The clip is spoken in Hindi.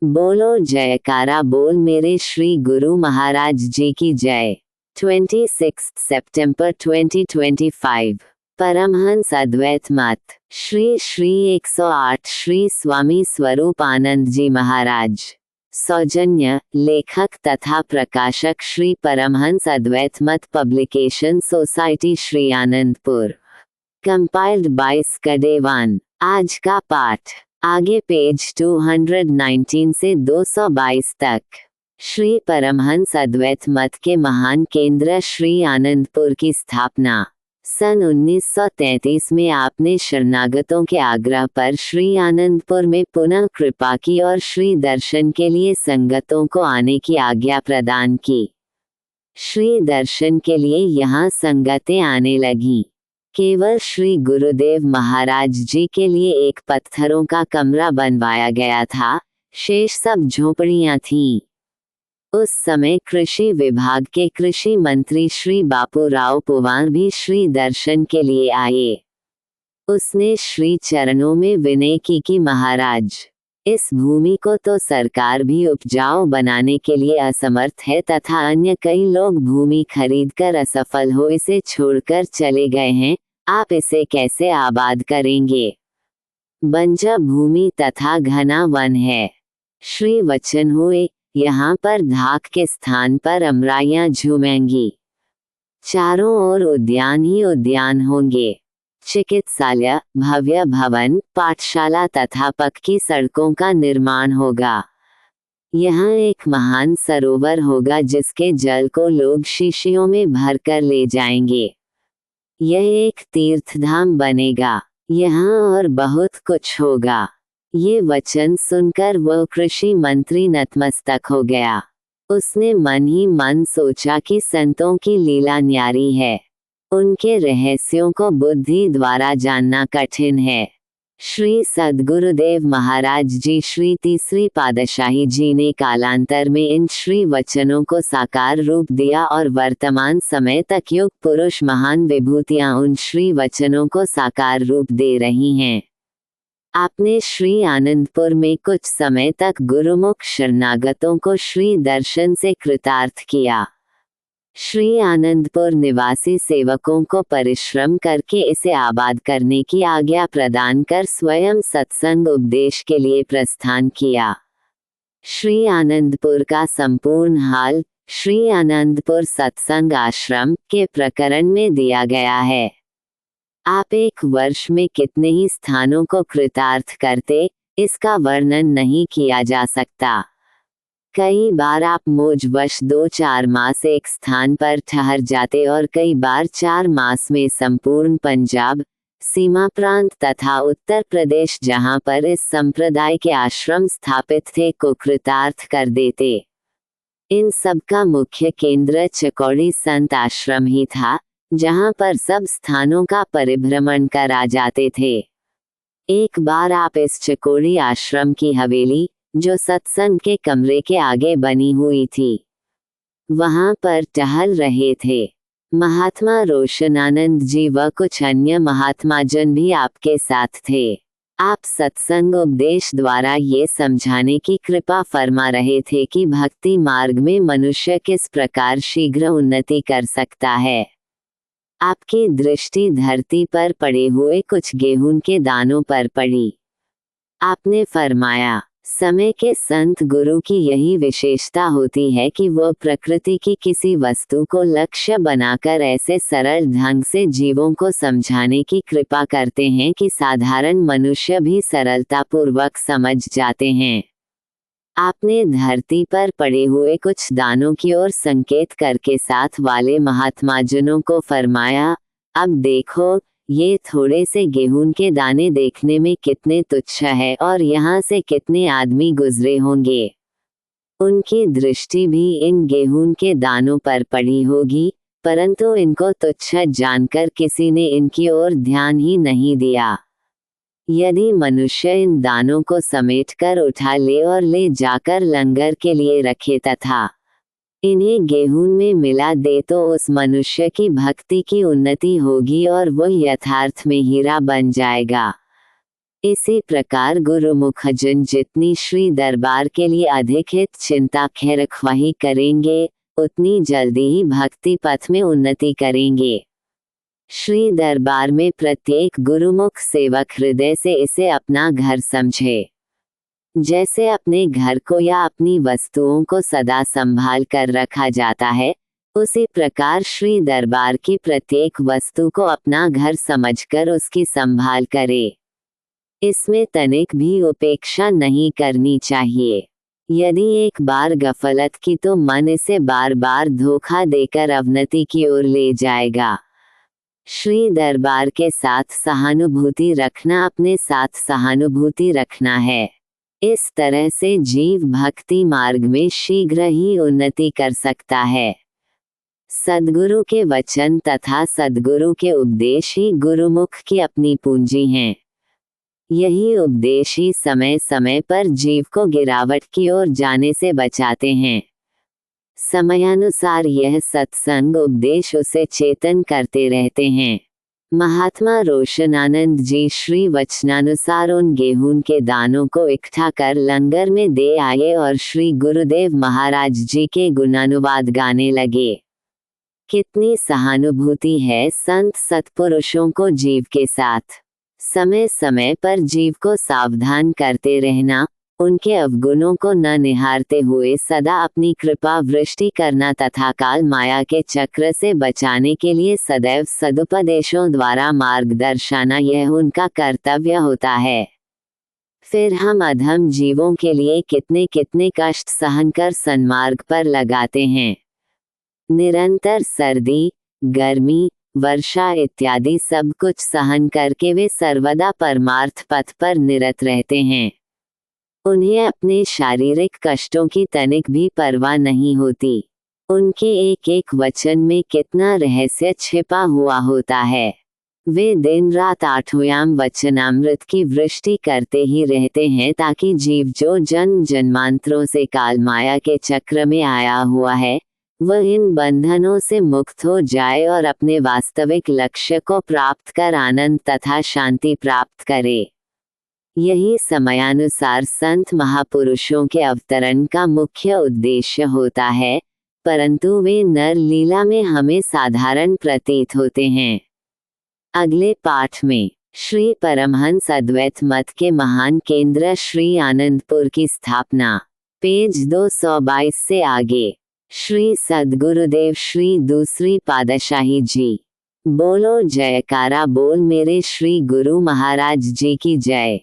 बोलो जयकारा बोल मेरे श्री गुरु महाराज जी की जय। 26 सितंबर 2025 परमहंस अद्वैत मत श्री श्री 108 श्री स्वामी स्वरूप आनंद जी महाराज। सौजन्य लेखक तथा प्रकाशक Shri Paramhans Advait Mat publication society Shri Anandpur. Compiled by स्कडेवान। आज का पाठ आगे पेज 219 से 222 तक। श्री परमहंस अद्वैत मत के महान केंद्र श्री आनंदपुर की स्थापना सन 1933 में आपने शरणागतों के आग्रह पर श्री आनंदपुर में पुनः कृपा की और श्री दर्शन के लिए संगतों को आने की आज्ञा प्रदान की। श्री दर्शन के लिए यहाँ संगतें आने लगीं। केवल श्री गुरुदेव महाराज जी के लिए एक पत्थरों का कमरा बनवाया गया था, शेष सब झोपड़ियां थीं। उस समय कृषि विभाग के कृषि मंत्री श्री बापूराव पुवार भी श्री दर्शन के लिए आए। उसने श्री चरणों में विनय की कि महाराज, इस भूमि को तो सरकार भी उपजाऊ बनाने के लिए असमर्थ है तथा अन्य कई लोग भूमि खरीदकर असफल हो इसे छोड़कर चले गए हैं, आप इसे कैसे आबाद करेंगे? बंजर भूमि तथा घना वन है। श्री वचन हुए, यहाँ पर धाक के स्थान पर अमराइयाँ झूमेंगी। चारों ओर उद्यान ही उद्यान होंगे। चिकित्सालय, भव्य भवन, पाठशाला तथा पक्की सड़कों का निर्माण होगा। यहाँ एक महान सरोवर होगा जिसके जल को लोग शीशियों में भरकर ले जाएंगे। यह एक तीर्थधाम बनेगा। यहाँ और बहुत कुछ होगा। ये वचन सुनकर वह कृषि मंत्री नतमस्तक हो गया। उसने मन ही मन सोचा कि संतों की लीला न्यारी है। उनके रहस्यों को बुद्धि द्वारा जानना कठिन है। श्री सद्गुरुदेव महाराज जी श्री तीसरी पातशाही जी ने कालांतर में इन श्री वचनों को साकार रूप दिया और वर्तमान समय तक युग पुरुष महान विभूतियां उन श्री वचनों को साकार रूप दे रही हैं। आपने श्री आनंदपुर में कुछ समय तक गुरुमुख शरणागतों को श्री दर्शन से कृतार्थ किया। श्री आनंदपुर निवासी सेवकों को परिश्रम करके इसे आबाद करने की आज्ञा प्रदान कर स्वयं सत्संग उपदेश के लिए प्रस्थान किया। श्री आनंदपुर का संपूर्ण हाल श्री आनंदपुर सत्संग आश्रम के प्रकरण में दिया गया है। आप एक वर्ष में कितने ही स्थानों को कृतार्थ करते, इसका वर्णन नहीं किया जा सकता। कई बार आप मौजवश 2-4 मास एक स्थान पर ठहर जाते और कई बार 4 मास में संपूर्ण पंजाब, सीमा प्रांत तथा उत्तर प्रदेश जहां पर इस संप्रदाय के आश्रम स्थापित थे को कृतार्थ कर देते। इन सब का मुख्य केंद्र चकौड़ी संत आश्रम ही था, जहां पर सब स्थानों का परिभ्रमण करा जाते थे। एक बार आप इस चकौड़ी आश्रम की हवेली, जो सत्संग के कमरे के आगे बनी हुई थी, वहां पर टहल रहे थे। महात्मा रोशनानंद जी व कुछ अन्य महात्माजन भी आपके साथ थे। आप सत्संग उपदेश द्वारा ये समझाने की कृपा फरमा रहे थे कि भक्ति मार्ग में मनुष्य किस प्रकार शीघ्र उन्नति कर सकता है। आपकी दृष्टि धरती पर पड़े हुए कुछ गेहूं के दानों पर पड़ी। आपने फरमाया, समय के संत गुरु की यही विशेषता होती है कि वह प्रकृति की किसी वस्तु को लक्ष्य बनाकर ऐसे सरल ढंग से जीवों को समझाने की कृपा करते हैं कि साधारण मनुष्य भी सरलतापूर्वक समझ जाते हैं। आपने धरती पर पड़े हुए कुछ दानों की ओर संकेत करके साथ वाले महात्माजनों को फरमाया, अब देखो, ये थोड़े से गेहूं के दाने देखने में कितने तुच्छ है और यहाँ से कितने आदमी गुजरे होंगे। उनकी दृष्टि भी इन गेहूं के दानों पर पड़ी होगी, परंतु इनको तुच्छ जानकर किसी ने इनकी ओर ध्यान ही नहीं दिया। यदि मनुष्य इन दानों को समेटकर उठा ले और ले जाकर लंगर के लिए रखे तथा इन्हें गेहूं में मिला दे तो उस मनुष्य की भक्ति की उन्नति होगी और वह यथार्थ में हीरा बन जाएगा। इसी प्रकार गुरुमुख जन जितनी श्री दरबार के लिए अधिक हित चिंता खैरख्वाही करेंगे, उतनी जल्दी ही भक्ति पथ में उन्नति करेंगे। श्री दरबार में प्रत्येक गुरुमुख सेवक हृदय से इसे अपना घर समझे। जैसे अपने घर को या अपनी वस्तुओं को सदा संभाल कर रखा जाता है, उसी प्रकार श्री दरबार की प्रत्येक वस्तु को अपना घर समझकर उसकी संभाल करे। इसमें तनिक भी उपेक्षा नहीं करनी चाहिए। यदि एक बार गफलत की तो मन इसे बार बार धोखा देकर अवनति की ओर ले जाएगा। श्री दरबार के साथ सहानुभूति रखना अपने साथ सहानुभूति रखना है। इस तरह से जीव भक्ति मार्ग में शीघ्र ही उन्नति कर सकता है। सद्गुरु के वचन तथा सद्गुरु के उपदेश ही गुरुमुख की अपनी पूंजी हैं। यही उपदेश ही समय समय पर जीव को गिरावट की ओर जाने से बचाते हैं। समयानुसार यह सत्संग उपदेश उसे चेतन करते रहते हैं। महात्मा रोशनानंद जी श्री वचनानुसार उन गेहूं के दानों को इकट्ठा कर लंगर में दे आए और श्री गुरुदेव महाराज जी के गुणानुवाद गाने लगे। कितनी सहानुभूति है संत सत्पुरुषों को जीव के साथ। समय समय पर जीव को सावधान करते रहना, उनके अवगुणों को न निहारते हुए सदा अपनी कृपा वृष्टि करना तथा काल माया के चक्र से बचाने के लिए सदैव सदुपदेशों द्वारा मार्ग दर्शाना, यह उनका कर्तव्य होता है। फिर हम अधम जीवों के लिए कितने कितने कष्ट सहन कर सन्मार्ग पर लगाते हैं। निरंतर सर्दी, गर्मी, वर्षा इत्यादि सब कुछ सहन करके वे सर्वदा परमार्थ पथ पर निरत रहते हैं। उन्हें अपने शारीरिक कष्टों की तनिक भी परवाह नहीं होती। उनके एक एक वचन में कितना रहस्य छिपा हुआ होता है। वे दिन रात आठोयाम वचनामृत की वृष्टि करते ही रहते हैं ताकि जीव जो जन्म जन्मांतरों से काल माया के चक्र में आया हुआ है, वह इन बंधनों से मुक्त हो जाए और अपने वास्तविक लक्ष्य को प्राप्त कर आनंद तथा शांति प्राप्त करे। यही समयानुसार संत महापुरुषों के अवतरण का मुख्य उद्देश्य होता है, परंतु वे नर लीला में हमें साधारण प्रतीत होते हैं। अगले पाठ में श्री परमहंस अद्वैत मत के महान केंद्र श्री आनंदपुर की स्थापना, पेज 222 से आगे। श्री सद्गुरुदेव श्री दूसरी पातशाही जी। बोलो जयकारा बोल मेरे श्री गुरु महाराज जी की जय।